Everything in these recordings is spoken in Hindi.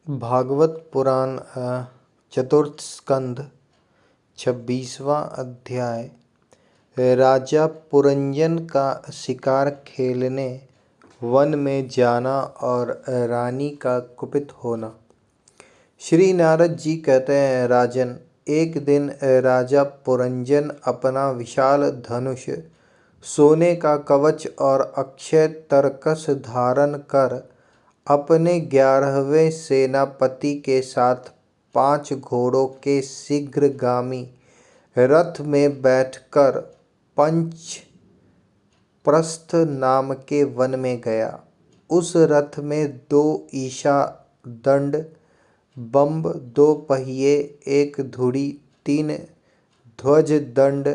भागवत पुराण चतुर्थ स्कंद 26वां अध्याय। राजा पुरंजन का शिकार खेलने वन में जाना और रानी का कुपित होना। श्री नारद जी कहते हैं, राजन, एक दिन राजा पुरंजन अपना विशाल धनुष, सोने का कवच और अक्षय तरकस धारण कर अपने 11वें सेनापति के साथ 5 घोड़ों के शीघ्रगामी रथ में बैठकर पंचप्रस्थ नाम के वन में गया। उस रथ में 2 ईशा दंड, बम्ब, 2 पहिए, 1 धुरी, 3 ध्वज दंड,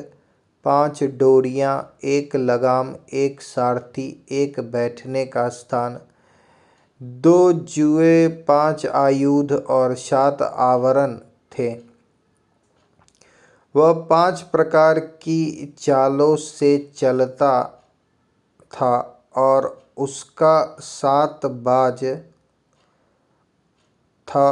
5 डोरियां, 1 लगाम, 1 सारथी, 1 बैठने का स्थान, 2 जुए, 5 आयुध और 7 आवरण थे। वह 5 प्रकार की चालों से चलता था और उसका 7 बाज था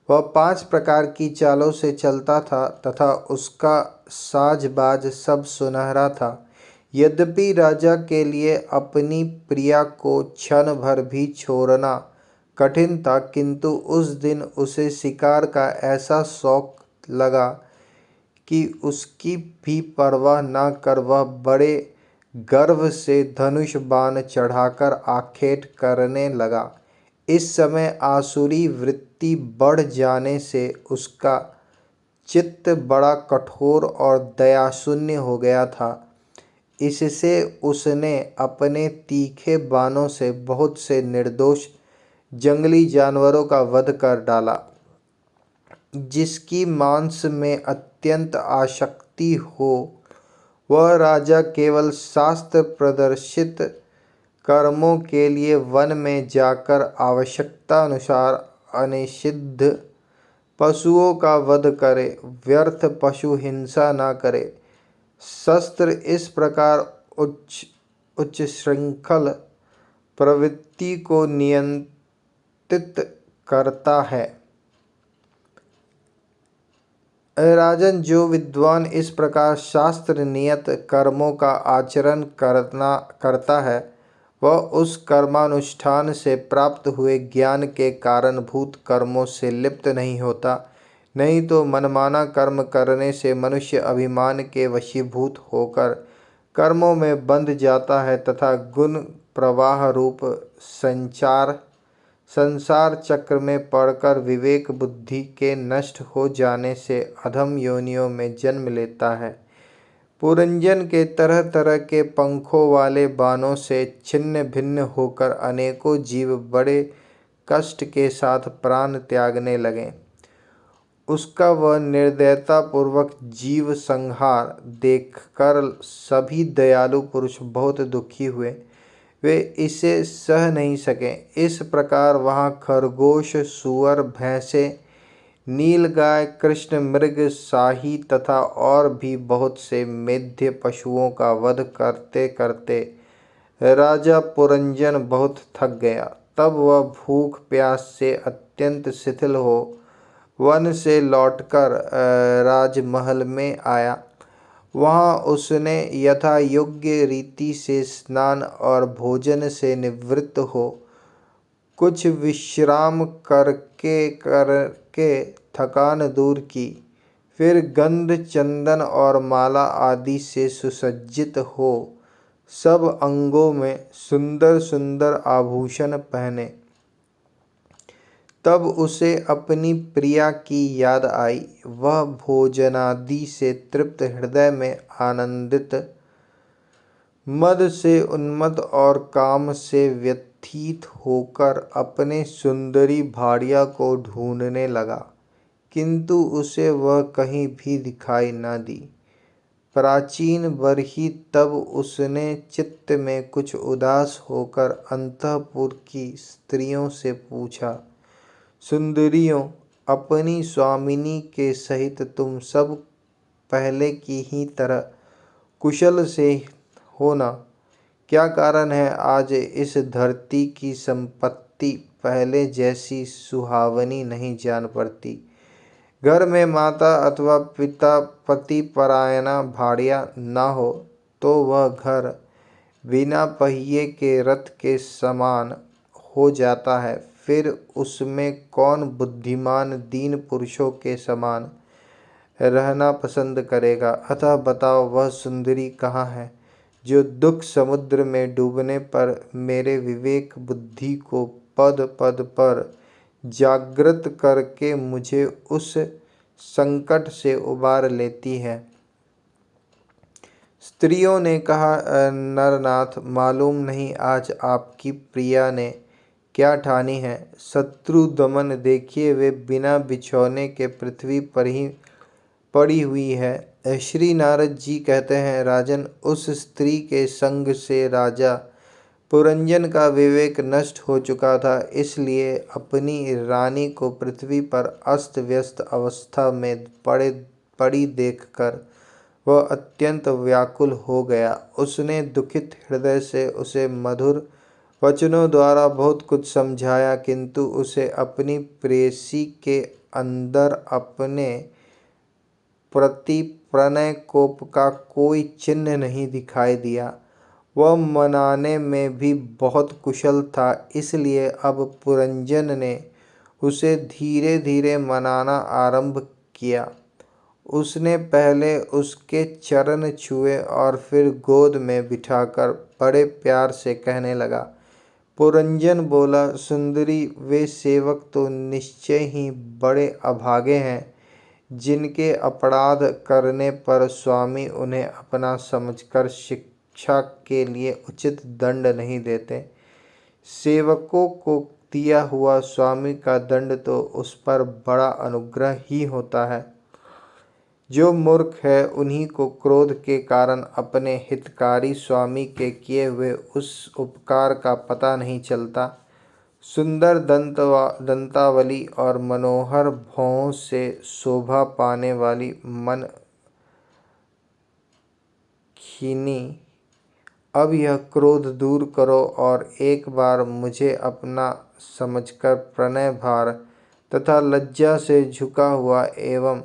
वह 5 प्रकार की चालों से चलता था तथा उसका साज-बाज सब सुनहरा था। यद्यपि राजा के लिए अपनी प्रिया को क्षण भर भी छोड़ना कठिन था, किंतु उस दिन उसे शिकार का ऐसा शौक लगा कि उसकी भी परवाह न कर वह बड़े गर्व से धनुष बाण चढ़ाकर आखेट करने लगा। इस समय आसुरी वृत्ति बढ़ जाने से उसका चित्त बड़ा कठोर और दयाशून्य हो गया था। इससे उसने अपने तीखे बाणों से बहुत से निर्दोष जंगली जानवरों का वध कर डाला। जिसकी मांस में अत्यंत आसक्ति हो, वह राजा केवल शास्त्र प्रदर्शित कर्मों के लिए वन में जाकर आवश्यकता अनुसार अनिषिद्ध पशुओं का वध करे, व्यर्थ पशु हिंसा न करे। शस्त्र इस प्रकार उच्च श्रृंखल प्रवृत्ति को नियंत्रित करता है। राजन, जो विद्वान इस प्रकार शास्त्र नियत कर्मों का आचरण करता है, वह उस कर्मानुष्ठान से प्राप्त हुए ज्ञान के कारणभूत कर्मों से लिप्त नहीं होता। नहीं तो मनमाना कर्म करने से मनुष्य अभिमान के वशीभूत होकर कर्मों में बंध जाता है तथा गुण प्रवाह रूप संसार चक्र में पड़कर विवेक बुद्धि के नष्ट हो जाने से अधम योनियों में जन्म लेता है। पुरंजन के तरह तरह के पंखों वाले बाणों से छिन्न भिन्न होकर अनेकों जीव बड़े कष्ट के साथ प्राण त्यागने लगे। उसका वह निर्दयता पूर्वक जीव संहार देखकर सभी दयालु पुरुष बहुत दुखी हुए। वे इसे सह नहीं सके। इस प्रकार वहाँ खरगोश, सुअर, भैंसे, नीलगाय, कृष्ण मृग, शाही तथा और भी बहुत से मेढ़े पशुओं का वध करते करते राजा पुरंजन बहुत थक गया। तब वह भूख प्यास से अत्यंत शिथिल हो वन से लौटकर राजमहल में आया। वहाँ उसने यथा योग्य रीति से स्नान और भोजन से निवृत्त हो कुछ विश्राम करके थकान दूर की। फिर गंध, चंदन और माला आदि से सुसज्जित हो सब अंगों में सुंदर सुंदर आभूषण पहने। तब उसे अपनी प्रिया की याद आई। वह भोजनादि से तृप्त हृदय में आनंदित, मद से उन्मत्त और काम से व्यथित होकर अपने सुंदरी भार्या को ढूंढने लगा, किंतु उसे वह कहीं भी दिखाई न दी। प्राचीन बरही तब उसने चित्त में कुछ उदास होकर अंतःपुर की स्त्रियों से पूछा, सुंदरियों, अपनी स्वामिनी के सहित तुम सब पहले की ही तरह कुशल से हो ना? क्या कारण है आज इस धरती की संपत्ति प्रीति पहले जैसी सुहावनी नहीं जान पड़ती। घर में माता अथवा पिता पति परायणा भाड़िया न हो तो वह घर बिना पहिए के रथ के समान हो जाता है। फिर उसमें कौन बुद्धिमान दीन पुरुषों के समान रहना पसंद करेगा। अतः बताओ वह सुंदरी कहाँ है जो दुख समुद्र में डूबने पर मेरे विवेक बुद्धि को पद पद पर जागृत करके मुझे उस संकट से उबार लेती है। स्त्रियों ने कहा, नरनाथ, मालूम नहीं आज आपकी प्रिया ने क्या ठानी है। शत्रु दमन देखिए, वे बिना बिछौने के पृथ्वी पर ही पड़ी हुई है। श्री नारद जी कहते हैं, राजन, उस स्त्री के संग से राजा पुरंजन का विवेक नष्ट हो चुका था, इसलिए अपनी रानी को पृथ्वी पर अस्त व्यस्त अवस्था में पड़ी देखकर वह अत्यंत व्याकुल हो गया। उसने दुखित हृदय से उसे मधुर वचनों द्वारा बहुत कुछ समझाया, किंतु उसे अपनी प्रेयसी के अंदर अपने प्रति प्रणय कोप का कोई चिन्ह नहीं दिखाई दिया। वह मनाने में भी बहुत कुशल था, इसलिए अब पुरंजन ने उसे धीरे धीरे मनाना आरंभ किया। उसने पहले उसके चरण छुए और फिर गोद में बिठाकर बड़े प्यार से कहने लगा। पुरंजन बोला, सुंदरी, वे सेवक तो निश्चय ही बड़े अभागे हैं जिनके अपराध करने पर स्वामी उन्हें अपना समझकर शिक्षा के लिए उचित दंड नहीं देते। सेवकों को दिया हुआ स्वामी का दंड तो उस पर बड़ा अनुग्रह ही होता है। जो मूर्ख है उन्हीं को क्रोध के कारण अपने हितकारी स्वामी के किए हुए उस उपकार का पता नहीं चलता। सुंदर दंतावली और मनोहर भौहों से शोभा पाने वाली मन खीनी, अब यह क्रोध दूर करो और एक बार मुझे अपना समझकर प्रणय भार तथा लज्जा से झुका हुआ एवं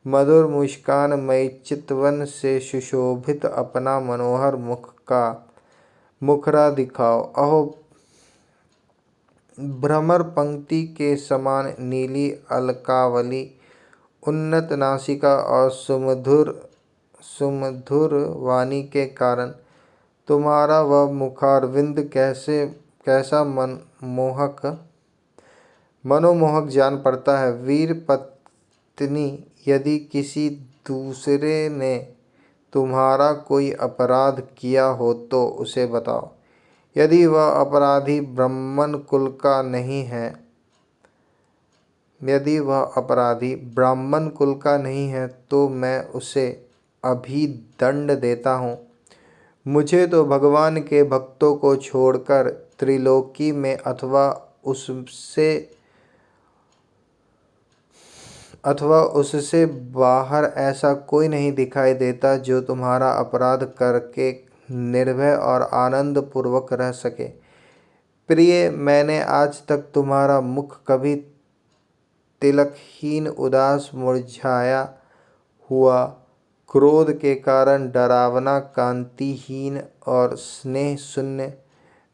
मधुर मुस्कानमयी चितवन से सुशोभित अपना मनोहर मुखरा दिखाओ। अहो, भ्रमर पंक्ति के समान नीली अलकावली, उन्नत नासिका और सुमधुर वाणी के कारण तुम्हारा वह मुखारविंद कैसा मनोमोहक जान पड़ता है। वीर पत्नी, यदि किसी दूसरे ने तुम्हारा कोई अपराध किया हो तो उसे बताओ। यदि वह अपराधी ब्राह्मण कुल का नहीं है तो मैं उसे अभी दंड देता हूँ। मुझे तो भगवान के भक्तों को छोड़कर त्रिलोकी में अथवा उससे बाहर ऐसा कोई नहीं दिखाई देता जो तुम्हारा अपराध करके निर्भय और आनंद पूर्वक रह सके। प्रिय, मैंने आज तक तुम्हारा मुख कभी तिलकहीन, उदास, मुरझाया हुआ, क्रोध के कारण डरावना, कांतिहीन और स्नेह शून्य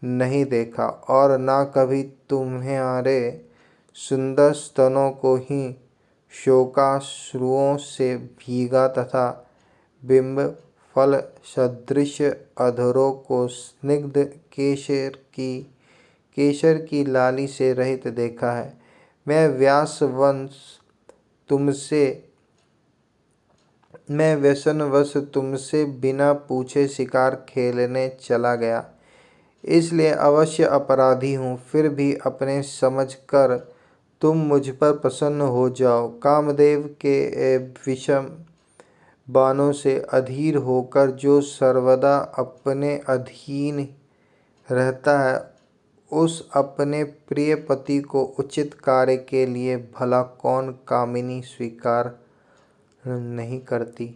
नहीं देखा, और न कभी तुम्हारे सुंदर स्तनों को ही शोकाश्रुओं से भीगा तथा बिंब फल सदृश अधरों को स्निग्ध केशर की लाली से रहित देखा है। मैं व्यसनवश तुमसे बिना पूछे शिकार खेलने चला गया, इसलिए अवश्य अपराधी हूँ। फिर भी अपने समझ कर तुम मुझ पर प्रसन्न हो जाओ। कामदेव के विषम बाणों से अधीर होकर जो सर्वदा अपने अधीन रहता है, उस अपने प्रिय पति को उचित कार्य के लिए भला कौन कामिनी स्वीकार नहीं करती।